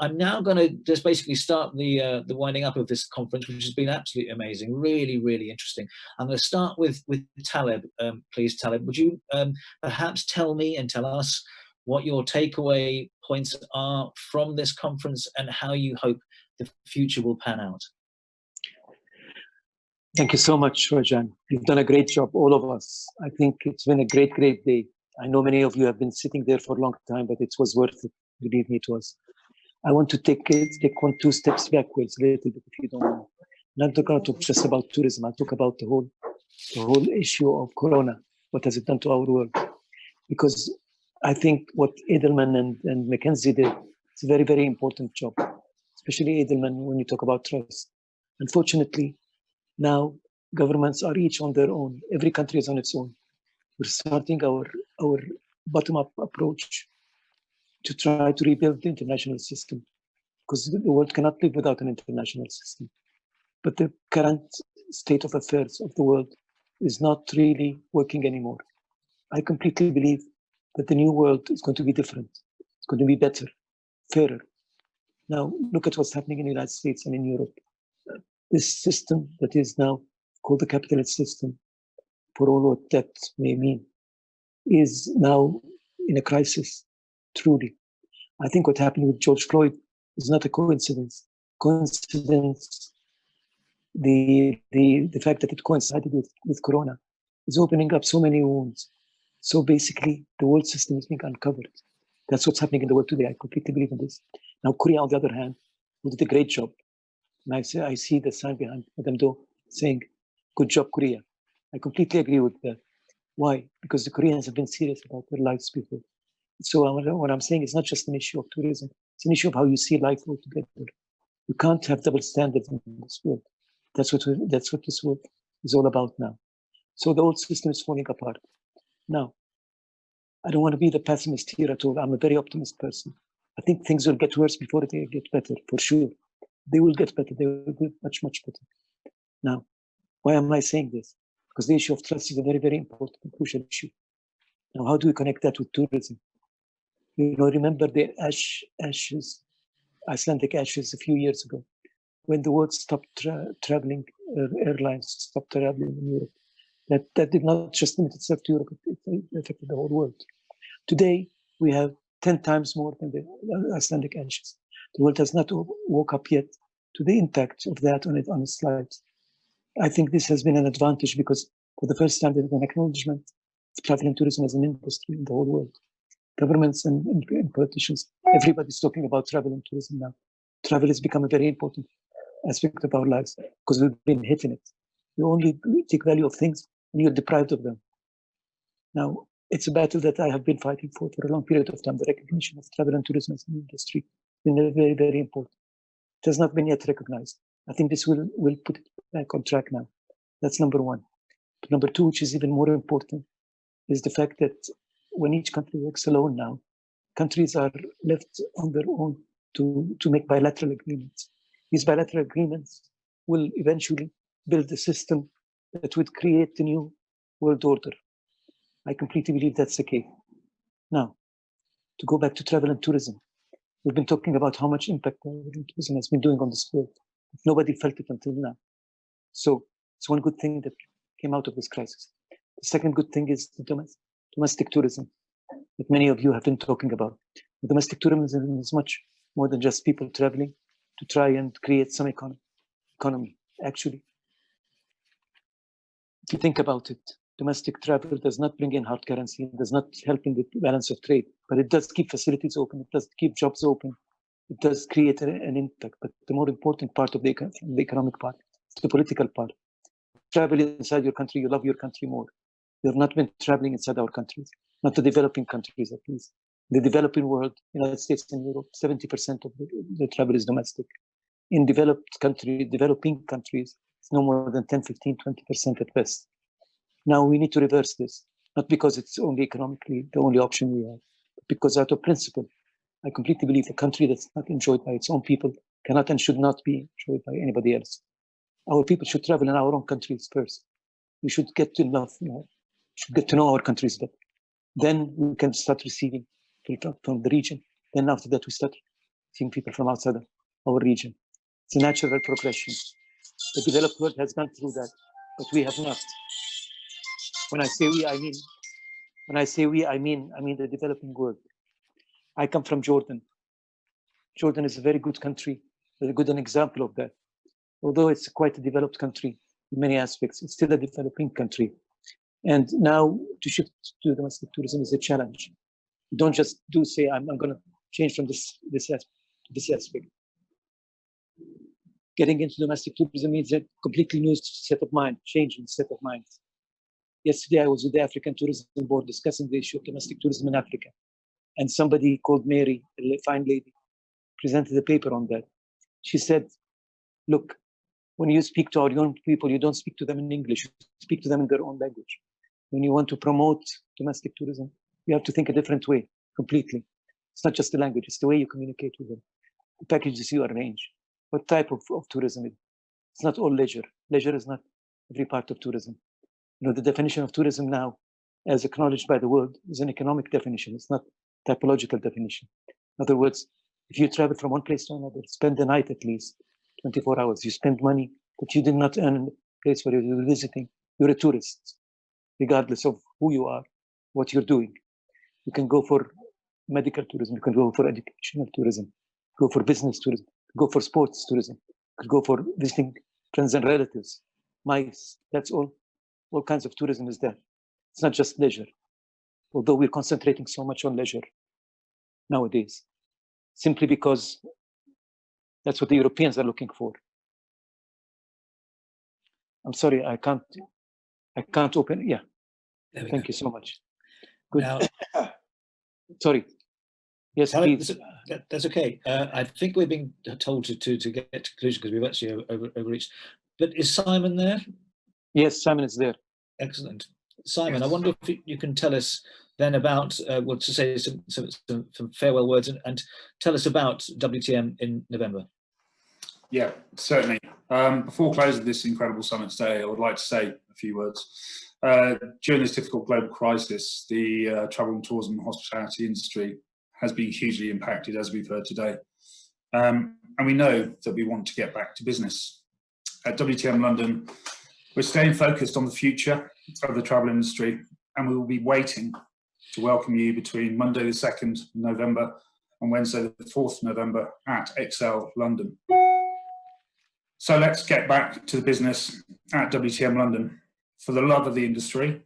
I'm now going to just basically start the winding up of this conference, which has been absolutely amazing, really, really interesting. I'm going to start with Taleb, please, Taleb. Would you perhaps tell me and tell us what your takeaway points are from this conference and how you hope the future will pan out? Thank you so much, Rajan. You've done a great job, all of us. I think it's been a great, great day. I know many of you have been sitting there for a long time, but it was worth it. Believe me, it was. I want to take 2 steps backwards a little bit, if you don't mind. Not going to talk just about tourism. I'll talk about the whole issue of Corona. What has it done to our world? Because I think what Edelman and McKinsey did, it's a very, very important job, especially Edelman when you talk about trust. Unfortunately, now governments are each on their own. Every country is on its own. We're starting our bottom-up approach to try to rebuild the international system, because the world cannot live without an international system. But the current state of affairs of the world is not really working anymore. I completely believe that the new world is going to be different. It's going to be better, fairer. Now, look at what's happening in the United States and in Europe. This system that is now called the capitalist system, for all what that may mean, is now in a crisis, truly. I think what happened with George Floyd is not a coincidence. The fact that it coincided with Corona is opening up so many wounds. So basically, the world system is being uncovered. That's what's happening in the world today. I completely believe in this. Now, Korea, on the other hand, did a great job. And I see the sign behind Madame Do saying, "Good job, Korea." I completely agree with that. Why? Because the Koreans have been serious about their lives before. So what I'm saying is not just an issue of tourism. It's an issue of how you see life altogether. You can't have double standards in this world. That's what this world is all about now. So the old system is falling apart. Now, I don't want to be the pessimist here at all. I'm a very optimist person. I think things will get worse before they get better, for sure. They will get better. They will get much, much better. Now, why am I saying this? Because the issue of trust is a very, very important and crucial issue. Now, how do we connect that with tourism? You know, remember the ashes, Icelandic ashes a few years ago, when the world stopped traveling, airlines stopped traveling in Europe. That did not just limit itself to Europe, it affected the whole world. Today, we have 10 times more than the Icelandic ashes. The world has not woke up yet to the impact of that on its lives. I think this has been an advantage because for the first time, there's an acknowledgement of travel and tourism as an industry in the whole world. Governments and politicians, everybody's talking about travel and tourism now. Travel has become a very important aspect of our lives because we've been hitting it. You only take value of things and you're deprived of them. Now, it's a battle that I have been fighting for a long period of time. The recognition of travel and tourism as an industry has been very, very important. It has not been yet recognized. I think this will put it back on track now. That's number one. But number two, which is even more important, is the fact that when each country works alone now, countries are left on their own to make bilateral agreements. These bilateral agreements will eventually build a system that would create the new world order. I completely believe that's the case. Now, to go back to travel and tourism, we've been talking about how much impact tourism has been doing on this world. Nobody felt it until now. So it's one good thing that came out of this crisis. The second good thing is the domestic tourism that many of you have been talking about. The domestic tourism is much more than just people traveling to try and create some economy. Actually, if you think about it, domestic travel does not bring in hard currency, it does not help in the balance of trade, but it does keep facilities open, it does keep jobs open, it does create an impact. But the more important part of the economic part is the political part. Travel inside your country, you love your country more. You have not been traveling inside our countries, not the developing countries at least. The developing world, United States and Europe, 70% of the travel is domestic. In developing countries, it's no more than 10, 15, 20% at best. Now we need to reverse this, not because it's only economically the only option we have, but because out of principle, I completely believe a country that's not enjoyed by its own people cannot and should not be enjoyed by anybody else. Our people should travel in our own countries first. We should get to know our countries better. Then we can start receiving from the region. Then after that, we start seeing people from outside of our region. It's a natural progression. The developed world has gone through that, but we have not. When I say we, I mean the developing world. I come from Jordan. Jordan is a very good country, very good an example of that. Although it's quite a developed country in many aspects, it's still a developing country. And now to shift to domestic tourism is a challenge. Don't just say, I'm going to change from this aspect. Getting into domestic tourism means a completely new set of mind, changing set of minds. Yesterday, I was with the African Tourism Board discussing the issue of domestic tourism in Africa. And somebody called Mary, a fine lady, presented a paper on that. She said, look, when you speak to our young people, you don't speak to them in English, you speak to them in their own language. When you want to promote domestic tourism, you have to think a different way, completely. It's not just the language, it's the way you communicate with them, the packages you arrange, what type of tourism it is. It's not all leisure. Leisure is not every part of tourism. You know, the definition of tourism now, as acknowledged by the world, is an economic definition. It's not a typological definition. In other words, if you travel from one place to another, spend the night at least, 24 hours, you spend money that you did not earn in the place where you're visiting, you're a tourist, regardless of who you are, what you're doing. You can go for medical tourism, you can go for educational tourism, go for business tourism, go for sports tourism, you can go for visiting friends and relatives, mice, that's all kinds of tourism is there. It's not just leisure, although we're concentrating so much on leisure nowadays, simply because that's what the Europeans are looking for. I'm sorry, I can't open. Yeah, thank you so much. Good. Now, sorry. Yes, please. That's okay. I think we're being told to get to conclusion because we've actually overreached. But is Simon there? Yes, Simon is there. Excellent. Simon, yes. I wonder if you can tell us then about, well, to say some farewell words and tell us about WTM in November. Yeah, certainly. Before closing this incredible summit today, I would like to say a few words. During this difficult global crisis, the travel and tourism and hospitality industry has been hugely impacted, as we've heard today. And we know that we want to get back to business. At WTM London, we're staying focused on the future of the travel industry, and we will be waiting to welcome you between Monday the 2nd November and Wednesday the 4th November at Excel London. So let's get back to the business at WTM London for the love of the industry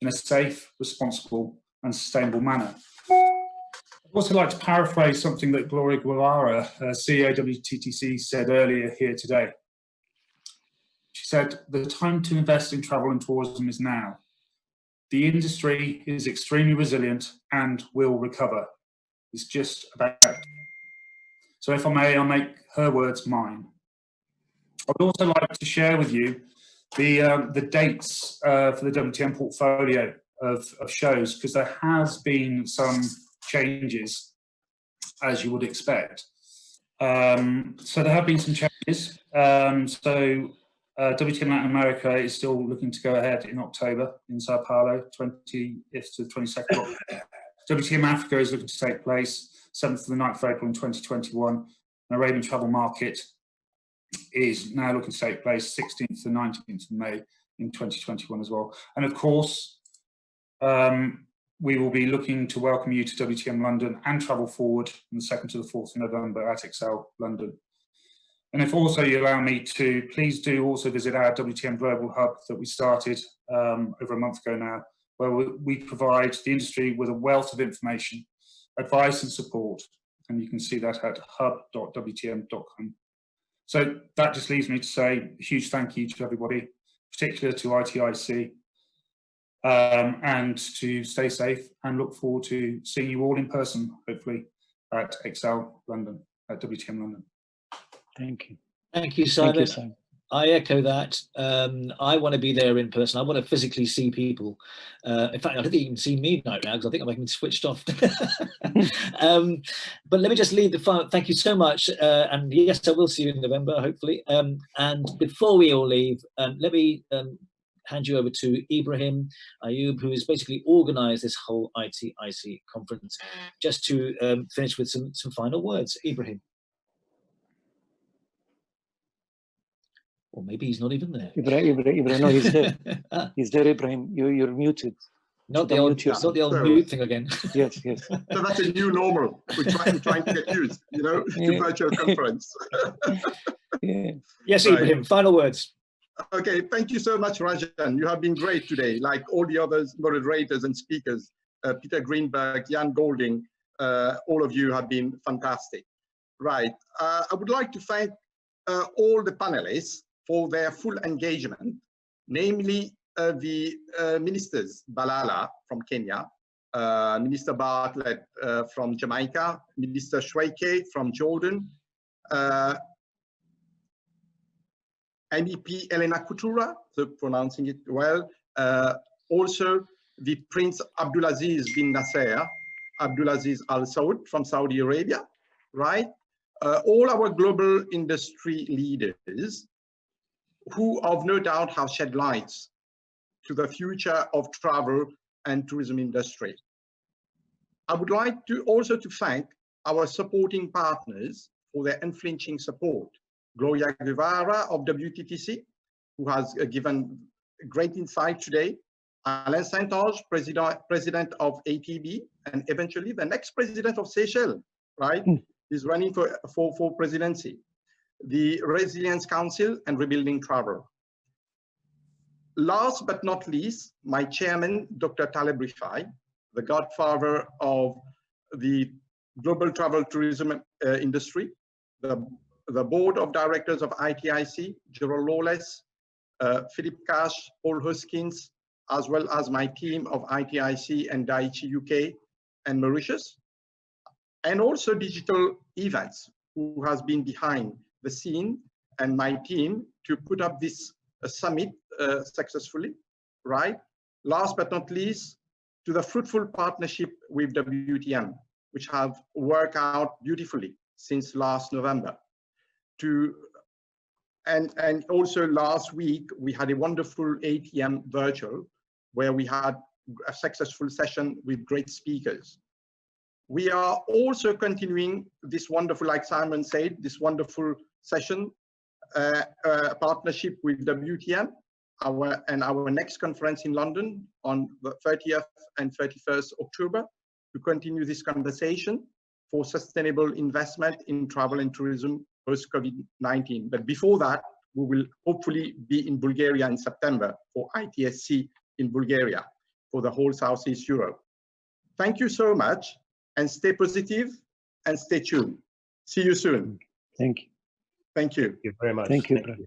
in a safe, responsible and sustainable manner. I'd also like to paraphrase something that Gloria Guevara, CEO WTTC, said earlier here today. She said, "The time to invest in travel and tourism is now. The industry is extremely resilient and will recover. It's just about." So if I may, I'll make her words mine. I would also like to share with you the dates for the WTM portfolio of shows, because there has been some changes, as you would expect. So there have been some changes. WTM Latin America is still looking to go ahead in October in Sao Paulo, 20th to the 22nd. WTM Africa is looking to take place 7th to the 9th of April in 2021. And Arabian Travel Market is now looking to take place 16th to 19th of May in 2021 as well. And of course, we will be looking to welcome you to WTM London and Travel Forward from the 2nd to the 4th of November at Excel London. And if also you allow me to, please do also visit our WTM Global Hub that we started over a month ago now, where we provide the industry with a wealth of information, advice and support. And you can see that at hub.wtm.com. So that just leaves me to say a huge thank you to everybody, particularly to ITIC, and to stay safe and look forward to seeing you all in person, hopefully, at Excel London, at WTM London. Thank you. Thank you, Simon. Thank you, Simon. I echo that. I want to be there in person. I want to physically see people. In fact, I don't think you can see me right now because I think I'm making switched off. But let me just leave the file. Thank you so much. And yes, I will see you in November, hopefully. And before we all leave, let me hand you over to Ibrahim, Ayoub, who has basically organised this whole ITIC conference, just to finish with some final words. Ibrahim. Or maybe he's not even there. Ibrahim, no, he's there. He's there, Ibrahim. You're muted. Not the old mute thing again. Yes. So that's a new normal. We're trying to get used, to virtual conference. Yeah. Yes, Ibrahim, final words. Okay, thank you so much, Rajan. You have been great today, like all the other moderators and speakers. Peter Greenberg, Jan Golding, all of you have been fantastic. Right, I would like to thank all the panelists for their full engagement, namely the ministers, Balala from Kenya, Minister Bartlett from Jamaica, Minister Shweike from Jordan, MEP Elena Kutura, so pronouncing it well, also the Prince Abdulaziz bin Nasser, Abdulaziz Al Saud from Saudi Arabia, right? All our global industry leaders who of no doubt have shed lights to the future of travel and tourism industry. I would like to also to thank our supporting partners for their unflinching support. Gloria Guevara of WTTC, who has given great insight today. Alain Saint-Ange, president of ATB, and eventually the next president of Seychelles, right? Is running for presidency. The Resilience Council and Rebuilding Travel. Last but not least, my chairman, Dr. Taleb Rifai, the godfather of the global travel tourism industry, the board of directors of ITIC, Gerald Lawless, Philip Cash, Paul Hoskins, as well as my team of ITIC and Daiichi UK and Mauritius, and also Digital Events, who has been behind the scene, and my team to put up this summit successfully, right? Last but not least, to the fruitful partnership with WTM, which have worked out beautifully since last November. And also last week, we had a wonderful ATM virtual where we had a successful session with great speakers. We are also continuing this wonderful, like Simon said, this wonderful session, partnership with WTM, our next conference in London on the 30th and 31st October to continue this conversation for sustainable investment in travel and tourism post-COVID-19. But before that, we will hopefully be in Bulgaria in September for ITSC in Bulgaria for the whole Southeast Europe. Thank you so much, and stay positive and stay tuned. See you soon. Thank you. Thank you. Thank you very much. Thank you.